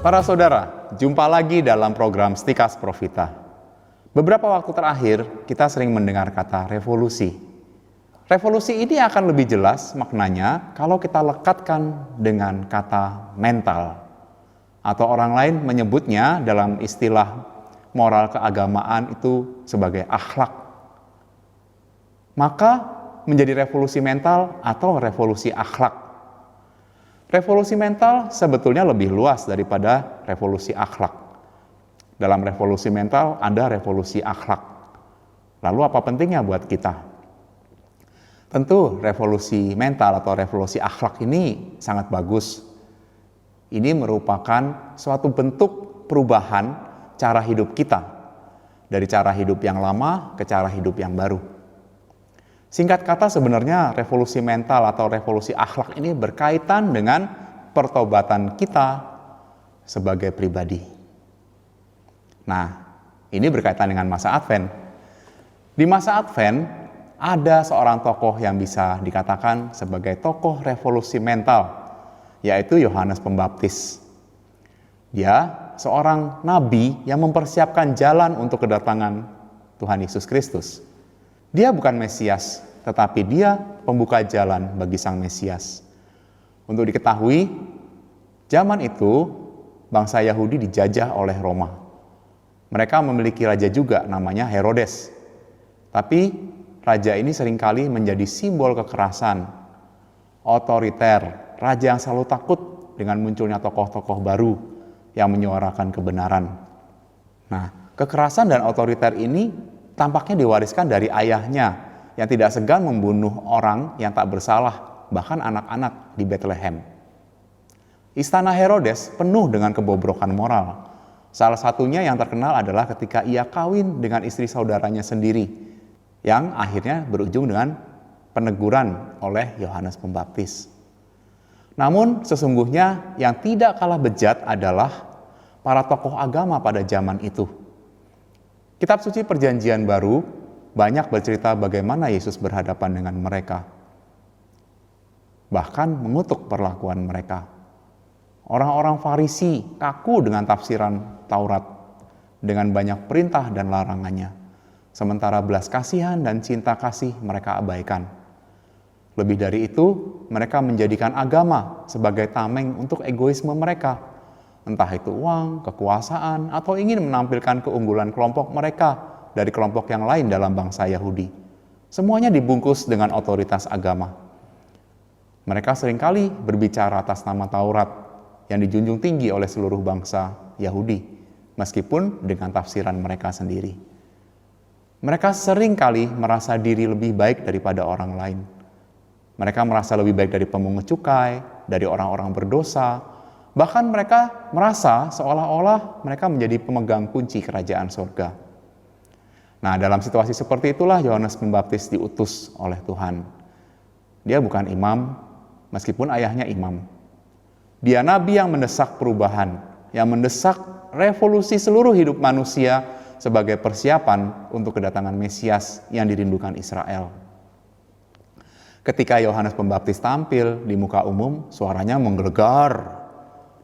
Para saudara, jumpa lagi dalam program Stikas Profita. Beberapa waktu terakhir, kita sering mendengar kata revolusi. Revolusi ini akan lebih jelas maknanya kalau kita lekatkan dengan kata mental. Atau orang lain menyebutnya dalam istilah moral keagamaan itu sebagai akhlak. Maka menjadi revolusi mental atau revolusi akhlak. Revolusi mental sebetulnya lebih luas daripada revolusi akhlak. Dalam revolusi mental ada revolusi akhlak. Lalu apa pentingnya buat kita? Tentu revolusi mental atau revolusi akhlak ini sangat bagus. Ini merupakan suatu bentuk perubahan cara hidup kita. Dari cara hidup yang lama ke cara hidup yang baru. Singkat kata sebenarnya revolusi mental atau revolusi akhlak ini berkaitan dengan pertobatan kita sebagai pribadi. Nah, ini berkaitan dengan masa Advent. Di masa Advent ada seorang tokoh yang bisa dikatakan sebagai tokoh revolusi mental, yaitu Yohanes Pembaptis. Dia seorang nabi yang mempersiapkan jalan untuk kedatangan Tuhan Yesus Kristus. Dia bukan Mesias, tetapi dia pembuka jalan bagi Sang Mesias. Untuk diketahui, zaman itu bangsa Yahudi dijajah oleh Roma. Mereka memiliki raja juga namanya Herodes. Tapi raja ini seringkali menjadi simbol kekerasan, otoriter, raja yang selalu takut dengan munculnya tokoh-tokoh baru yang menyuarakan kebenaran. Nah, kekerasan dan otoriter ini tampaknya diwariskan dari ayahnya yang tidak segan membunuh orang yang tak bersalah, bahkan anak-anak di Bethlehem. Istana Herodes penuh dengan kebobrokan moral. Salah satunya yang terkenal adalah ketika ia kawin dengan istri saudaranya sendiri, yang akhirnya berujung dengan peneguran oleh Yohanes Pembaptis. Namun sesungguhnya yang tidak kalah bejat adalah para tokoh agama pada zaman itu. Kitab suci Perjanjian Baru banyak bercerita bagaimana Yesus berhadapan dengan mereka. Bahkan mengutuk perlakuan mereka. Orang-orang Farisi kaku dengan tafsiran Taurat dengan banyak perintah dan larangannya. Sementara belas kasihan dan cinta kasih mereka abaikan. Lebih dari itu, mereka menjadikan agama sebagai tameng untuk egoisme mereka. Entah itu uang, kekuasaan, atau ingin menampilkan keunggulan kelompok mereka dari kelompok yang lain dalam bangsa Yahudi. Semuanya dibungkus dengan otoritas agama. Mereka seringkali berbicara atas nama Taurat yang dijunjung tinggi oleh seluruh bangsa Yahudi, meskipun dengan tafsiran mereka sendiri. Mereka seringkali merasa diri lebih baik daripada orang lain. Mereka merasa lebih baik dari pemungut cukai, dari orang-orang berdosa. Bahkan mereka merasa seolah-olah mereka menjadi pemegang kunci kerajaan surga. Nah, dalam situasi seperti itulah Yohanes Pembaptis diutus oleh Tuhan. Dia bukan imam, meskipun ayahnya imam. Dia nabi yang mendesak perubahan, yang mendesak revolusi seluruh hidup manusia sebagai persiapan untuk kedatangan Mesias yang dirindukan Israel. Ketika Yohanes Pembaptis tampil di muka umum, suaranya menggelegar.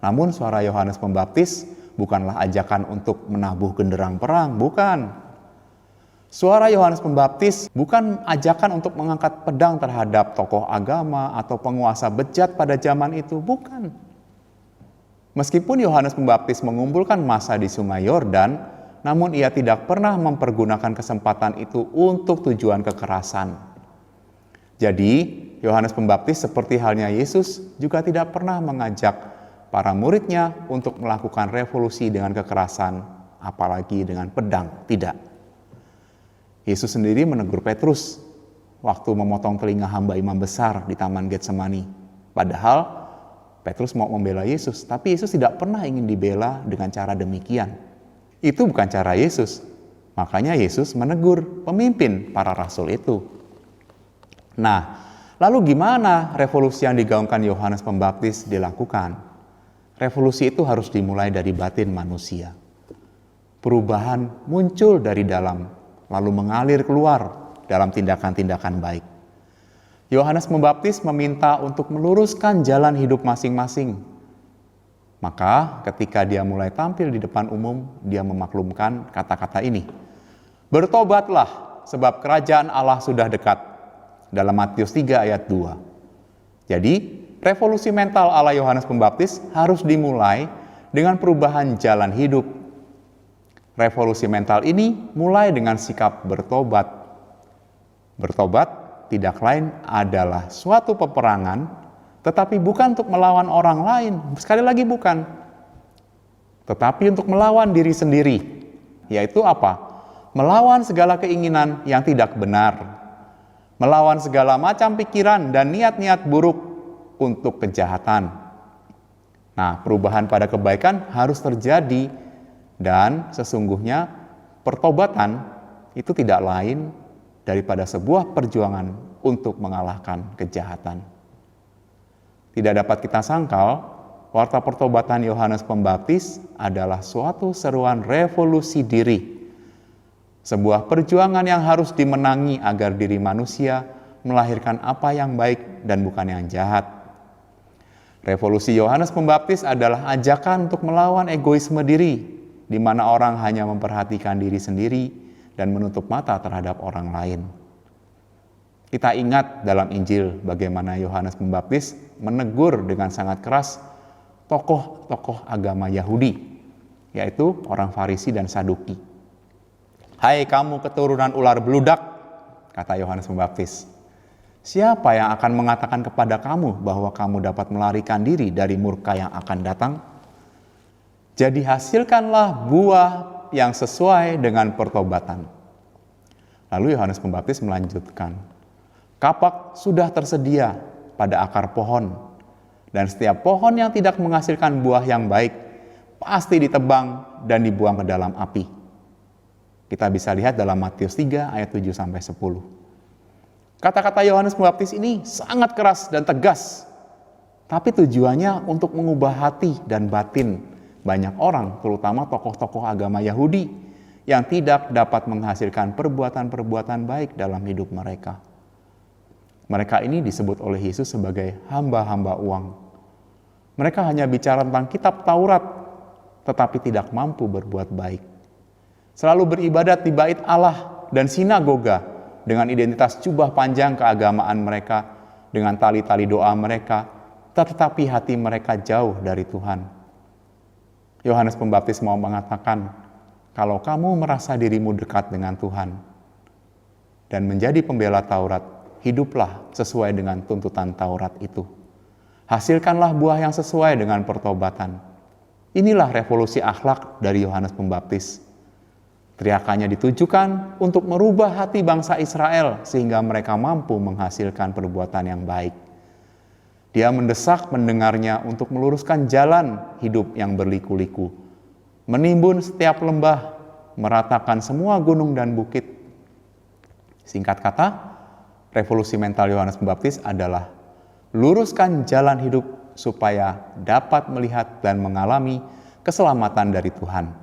Namun suara Yohanes Pembaptis bukanlah ajakan untuk menabuh genderang perang, bukan. Suara Yohanes Pembaptis bukan ajakan untuk mengangkat pedang terhadap tokoh agama atau penguasa bejat pada zaman itu, bukan. Meskipun Yohanes Pembaptis mengumpulkan massa di Sungai Yordan, namun ia tidak pernah mempergunakan kesempatan itu untuk tujuan kekerasan. Jadi, Yohanes Pembaptis seperti halnya Yesus juga tidak pernah mengajak para muridnya untuk melakukan revolusi dengan kekerasan, apalagi dengan pedang, tidak. Yesus sendiri menegur Petrus waktu memotong telinga hamba imam besar di Taman Getsemani. Padahal Petrus mau membela Yesus, tapi Yesus tidak pernah ingin dibela dengan cara demikian. Itu bukan cara Yesus. Makanya Yesus menegur pemimpin para rasul itu. Nah, lalu gimana revolusi yang digaungkan Yohanes Pembaptis dilakukan? Revolusi itu harus dimulai dari batin manusia. Perubahan muncul dari dalam, lalu mengalir keluar dalam tindakan-tindakan baik. Yohanes Pembaptis meminta untuk meluruskan jalan hidup masing-masing. Maka ketika dia mulai tampil di depan umum, dia memaklumkan kata-kata ini. Bertobatlah, sebab kerajaan Allah sudah dekat. Dalam Matius 3 ayat 2. Jadi, revolusi mental ala Yohanes Pembaptis harus dimulai dengan perubahan jalan hidup. Revolusi mental ini mulai dengan sikap bertobat. Bertobat tidak lain adalah suatu peperangan, tetapi bukan untuk melawan orang lain, sekali lagi bukan. Tetapi untuk melawan diri sendiri, yaitu apa? Melawan segala keinginan yang tidak benar, melawan segala macam pikiran dan niat-niat buruk untuk kejahatan. Nah, perubahan pada kebaikan harus terjadi, dan sesungguhnya pertobatan itu tidak lain daripada sebuah perjuangan untuk mengalahkan kejahatan. Tidak dapat kita sangkal, warta pertobatan Yohanes Pembaptis adalah suatu seruan revolusi diri. Sebuah perjuangan yang harus dimenangi agar diri manusia melahirkan apa yang baik dan bukan yang jahat. Revolusi Yohanes Pembaptis adalah ajakan untuk melawan egoisme diri, di mana orang hanya memperhatikan diri sendiri dan menutup mata terhadap orang lain. Kita ingat dalam Injil bagaimana Yohanes Pembaptis menegur dengan sangat keras tokoh-tokoh agama Yahudi, yaitu orang Farisi dan Saduki. Hai kamu keturunan ular beludak, kata Yohanes Pembaptis. Siapa yang akan mengatakan kepada kamu bahwa kamu dapat melarikan diri dari murka yang akan datang? Jadi hasilkanlah buah yang sesuai dengan pertobatan. Lalu Yohanes Pembaptis melanjutkan, kapak sudah tersedia pada akar pohon, dan setiap pohon yang tidak menghasilkan buah yang baik pasti ditebang dan dibuang ke dalam api. Kita bisa lihat dalam Matius 3 ayat 7-10. Kata-kata Yohanes Pembaptis ini sangat keras dan tegas, tapi tujuannya untuk mengubah hati dan batin banyak orang, terutama tokoh-tokoh agama Yahudi yang tidak dapat menghasilkan perbuatan-perbuatan baik dalam hidup mereka. Mereka ini disebut oleh Yesus sebagai hamba-hamba uang. Mereka hanya bicara tentang kitab Taurat, tetapi tidak mampu berbuat baik. Selalu beribadat di bait Allah dan sinagoga dengan identitas jubah panjang keagamaan mereka, dengan tali-tali doa mereka, tetapi hati mereka jauh dari Tuhan. Yohanes Pembaptis mau mengatakan, kalau kamu merasa dirimu dekat dengan Tuhan dan menjadi pembela Taurat, hiduplah sesuai dengan tuntutan Taurat itu. Hasilkanlah buah yang sesuai dengan pertobatan. Inilah revolusi akhlak dari Yohanes Pembaptis. Teriakannya ditujukan untuk merubah hati bangsa Israel sehingga mereka mampu menghasilkan perbuatan yang baik. Dia mendesak pendengarnya untuk meluruskan jalan hidup yang berliku-liku, menimbun setiap lembah, meratakan semua gunung dan bukit. Singkat kata, revolusi mental Yohanes Pembaptis adalah luruskan jalan hidup supaya dapat melihat dan mengalami keselamatan dari Tuhan.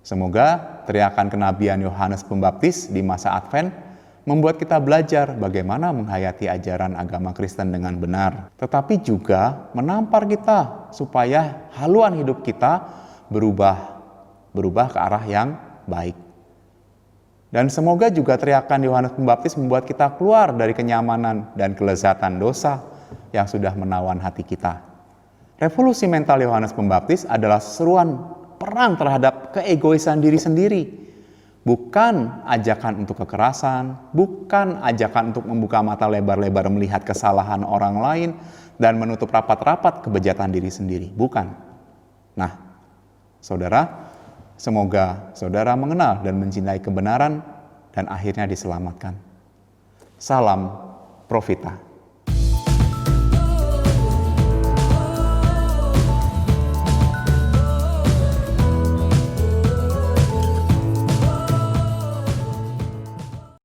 Semoga teriakan kenabian Yohanes Pembaptis di masa Advent membuat kita belajar bagaimana menghayati ajaran agama Kristen dengan benar, tetapi juga menampar kita supaya haluan hidup kita berubah ke arah yang baik. Dan semoga juga teriakan Yohanes Pembaptis membuat kita keluar dari kenyamanan dan kelezatan dosa yang sudah menawan hati kita. Revolusi mental Yohanes Pembaptis adalah seruan perang terhadap keegoisan diri sendiri. Bukan ajakan untuk kekerasan, bukan ajakan untuk membuka mata lebar-lebar melihat kesalahan orang lain dan menutup rapat-rapat kebejatan diri sendiri. Bukan. Nah, saudara, semoga saudara mengenal dan mencintai kebenaran dan akhirnya diselamatkan. Salam Profita.